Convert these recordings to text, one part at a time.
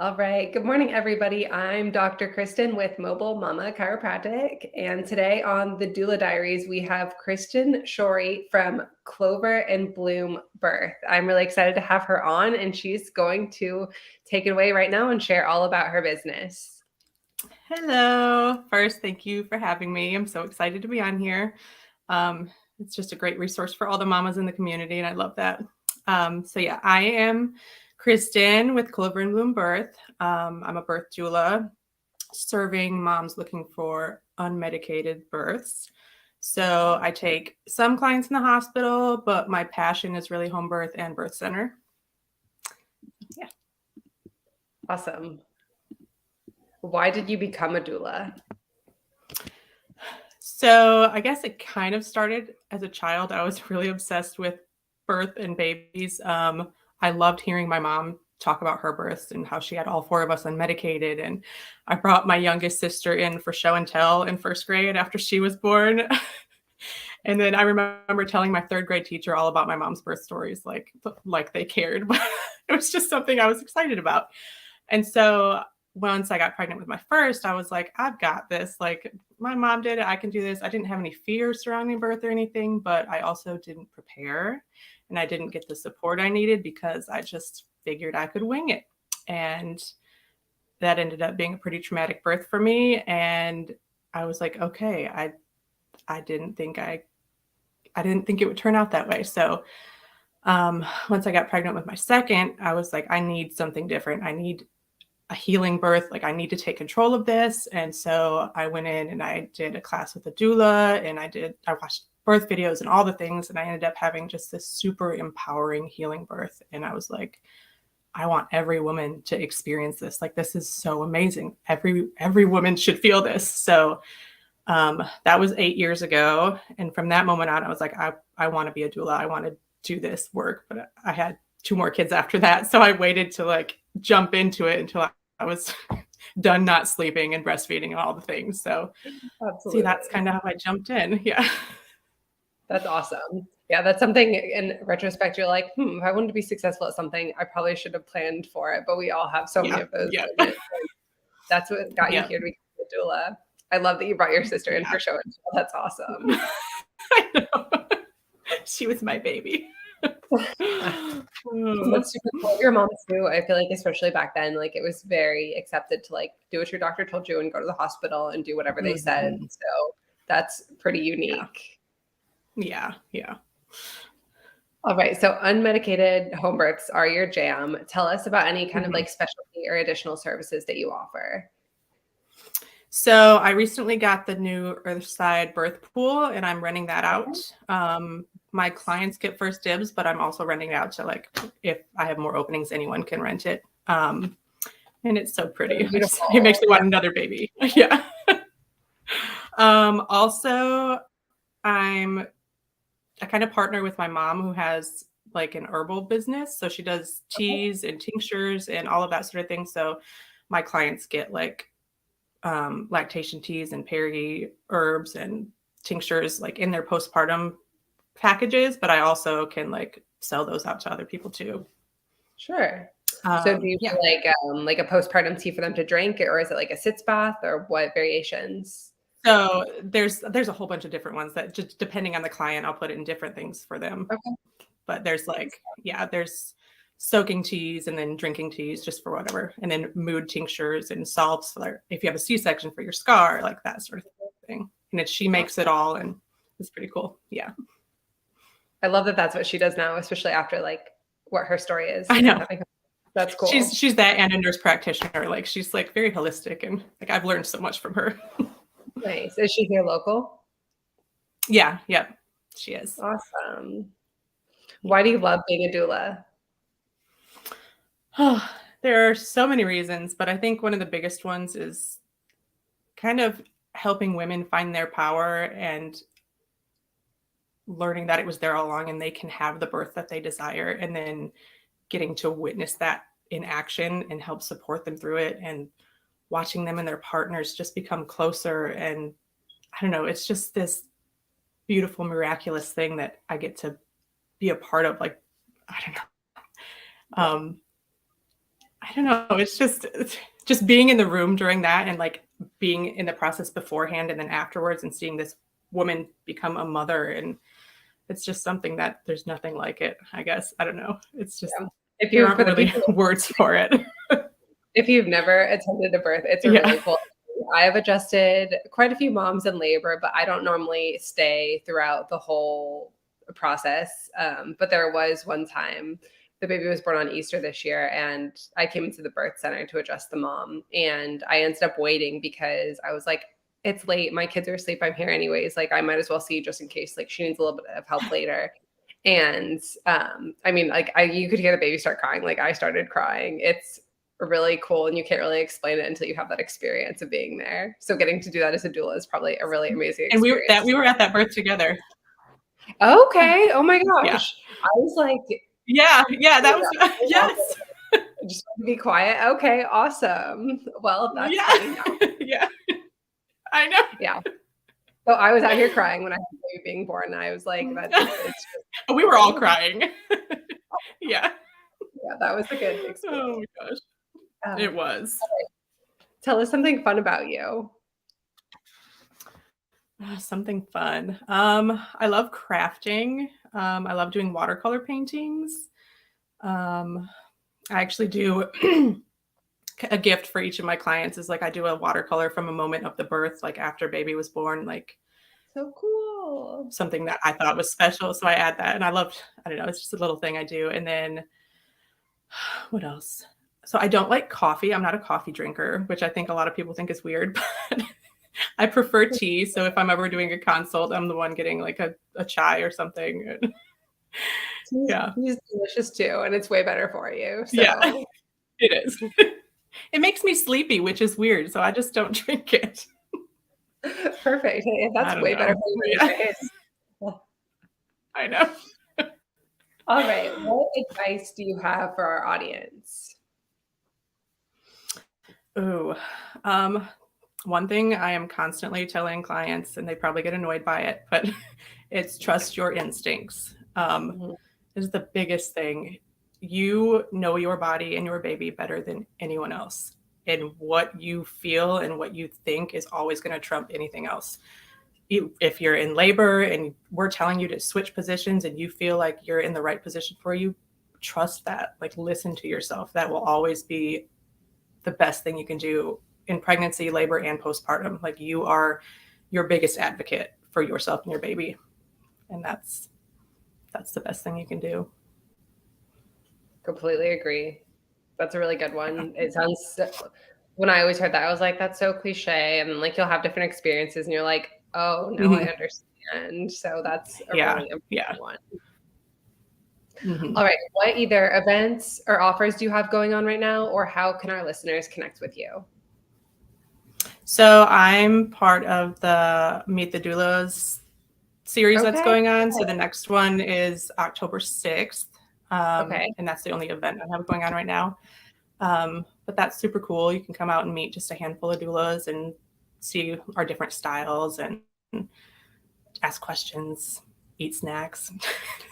All right. Good morning, everybody. I'm Dr. Kristen with Mobile Mama Chiropractic. And today on the Doula Diaries, we have Kristen Shorey from Clover and Bloom Birth. I'm really excited to have her on, and she's going to take it away right now and share all about her business. Hello. First, thank you for having me. I'm so excited to be on here. It's just a great resource for all the mamas in the community, and I love that. I am Kristen with Clover and Bloom Birth. I'm a birth doula serving moms looking for unmedicated births. So I take some clients in the hospital, but my passion is really home birth and birth center. Yeah. Awesome. Why did you become a doula? So I guess it kind of started as a child. I was really obsessed with birth and babies. I loved hearing my mom talk about her births and how she had all four of us unmedicated. And I brought my youngest sister in for show and tell in first grade after she was born. And then I remember telling my third grade teacher all about my mom's birth stories, like they cared, but it was just something I was excited about. And so once I got pregnant with my first, I was like, I've got this. Like my mom did it. I can do this. I didn't have any fear surrounding birth or anything, but I also didn't prepare and I didn't get the support I needed because I just figured I could wing it. And that ended up being a pretty traumatic birth for me. And I was like, okay, I didn't think it would turn out that way. So once I got pregnant with my second, I was like, I need something different. I need a healing birth. Like I need to take control of this. And so I went in and I did a class with a doula and I watched birth videos and all the things. And I ended up having just this super empowering healing birth. And I was like, I want every woman to experience this. Like, this is so amazing. Every woman should feel this. So that was 8 years ago. And from that moment on, I was like, I want to be a doula. I want to do this work. But I had 2 more kids after that. So I waited to like jump into it until I was done not sleeping and breastfeeding and all the things. So Absolutely. see, that's kind of how I jumped in. Yeah. That's awesome. Yeah, that's something in retrospect, you're like, if I wanted to be successful at something, I probably should have planned for it. But we all have so many of those moments. That's what got you here to become a doula. I love that you brought your sister in for show and tell. That's awesome. I know. She was my baby. That's super cool. Your mom too. I feel like, especially back then, like it was very accepted to like do what your doctor told you and go to the hospital and do whatever they said. So that's pretty unique. Yeah. All right. So unmedicated home births are your jam. Tell us about any kind of like specialty or additional services that you offer. So I recently got the new Earthside birth pool and I'm renting that out. My clients get first dibs, but I'm also renting it out to like, if I have more openings, anyone can rent it. And it's so pretty. It makes me want another baby. Yeah. Also, I kind of partner with my mom who has like an herbal business. So she does teas and tinctures and all of that sort of thing. So my clients get like lactation teas and peri herbs and tinctures like in their postpartum packages, but I also can like sell those out to other people too. Sure. So do you feel like a postpartum tea for them to drink, or is it like a sitz bath, or what variations? So there's a whole bunch of different ones that just depending on the client, I'll put it in different things for them. Okay. But there's there's soaking teas and then drinking teas just for whatever. And then mood tinctures and salts for if you have a C-section for your scar, like that sort of thing. And she makes it all and it's pretty cool. Yeah. I love that that's what she does now, especially after like what her story is. I know. That's cool. She's that and a nurse practitioner. Like she's like very holistic and like I've learned so much from her. Nice. Is she here local? Yeah. She is. Awesome. Why do you love being a doula? Oh, there are so many reasons, but I think one of the biggest ones is kind of helping women find their power and learning that it was there all along and they can have the birth that they desire, and then getting to witness that in action and help support them through it, and watching them and their partners just become closer. And I don't know, it's just this beautiful, miraculous thing that I get to be a part of. Like, I don't don't know. It's just being in the room during that and like being in the process beforehand and then afterwards and seeing this woman become a mother. And it's just something that there's nothing like it, I guess. I don't know. It's just, If there you aren't for the really people, words for it. if you've never attended a birth, it's a Yeah. really cool. I have adjusted quite a few moms in labor, but I don't normally stay throughout the whole process. But there was one time the baby was born on Easter this year, and I came into the birth center to adjust the mom, and I ended up waiting because I was like, it's late. My kids are asleep. I'm here anyways. Like, I might as well see just in case like she needs a little bit of help later. And I mean, like you could hear the baby start crying. Like I started crying. It's really cool, and you can't really explain it until you have that experience of being there. So getting to do that as a doula is probably a really amazing And experience. we were at that birth together. Okay. Oh my gosh. Yeah. I was like, Yeah, that was yes. just want to be quiet. Okay, awesome. Well, that's Yeah. funny now. Yeah. I know. Yeah. So I was out here crying when I had the baby being born. And I was like, We were all crying. Yeah. Yeah, that was a good experience. Oh my gosh. It was. Tell us something fun about you. Something fun. I love crafting. I love doing watercolor paintings. I actually do a gift for each of my clients is like I do a watercolor from a moment of the birth, like after baby was born, like so cool. Something that I thought was special. So I add that, and I don't know, it's just a little thing I do. And then what else? So I don't like coffee. I'm not a coffee drinker, which I think a lot of people think is weird, but I prefer tea. So if I'm ever doing a consult, I'm the one getting like a chai or something. Yeah. Tea's delicious too, and it's way better for you. So. Yeah, it is. It makes me sleepy, which is weird. So I just don't drink it. Perfect. Hey, that's way better for you. Yeah. I know. All right. What advice do you have for our audience? Ooh, one thing I am constantly telling clients, and they probably get annoyed by it, but it's trust your instincts. This is the biggest thing. You know your body and your baby better than anyone else. And what you feel and what you think is always going to trump anything else. If you're in labor and we're telling you to switch positions and you feel like you're in the right position for you, trust that. Like, listen to yourself. That will always be the best thing you can do in pregnancy, labor, and postpartum. Like, you are your biggest advocate for yourself and your baby. And that's the best thing you can do. Completely agree. That's a really good one. It sounds, when I always heard that, I was like, that's so cliche. And like, you'll have different experiences and you're like, oh, no, I understand. So that's a really important one. All right. What either events or offers do you have going on right now, or how can our listeners connect with you? So I'm part of the Meet the Doulas series that's going on. So the next one is October 6th. And that's the only event I have going on right now. But that's super cool. You can come out and meet just a handful of doulas and see our different styles and ask questions, eat snacks.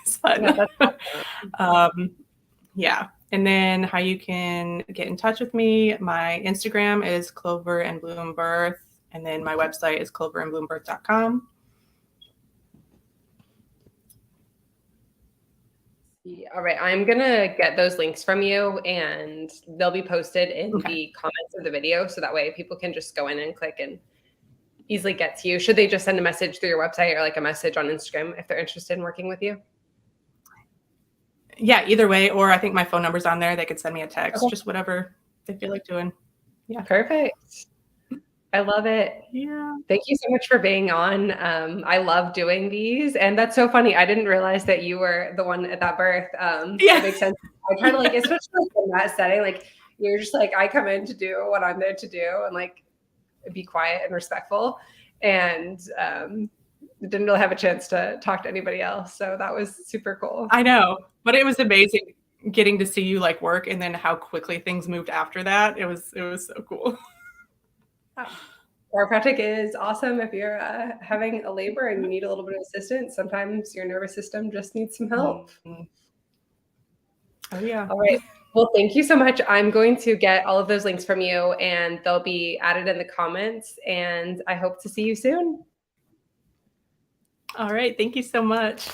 It's fun. Yeah, that's awesome. Yeah. And then how you can get in touch with me. My Instagram is Clover and Bloom Birth. And then my website is cloverandbloombirth.com. All right. I'm going to get those links from you, and they'll be posted in the comments of the video. So that way people can just go in and click and easily get to you. Should they just send a message through your website or like a message on Instagram if they're interested in working with you? Yeah, either way. Or I think my phone number's on there. They could send me a text, just whatever they feel like doing. Yeah. Perfect. I love it. Yeah. Thank you so much for being on. I love doing these. And that's so funny. I didn't realize that you were the one at that birth. That makes sense. I try to like, especially like in that setting, like you're just like, I come in to do what I'm there to do and like be quiet and respectful. And didn't really have a chance to talk to anybody else. So that was super cool. I know, but it was amazing getting to see you like work and then how quickly things moved after that. It was so cool. Chiropractic is awesome if you're having a labor and you need a little bit of assistance. Sometimes your nervous system just needs some help. Oh, yeah. All right. Well, thank you so much. I'm going to get all of those links from you and they'll be added in the comments. And I hope to see you soon. All right. Thank you so much.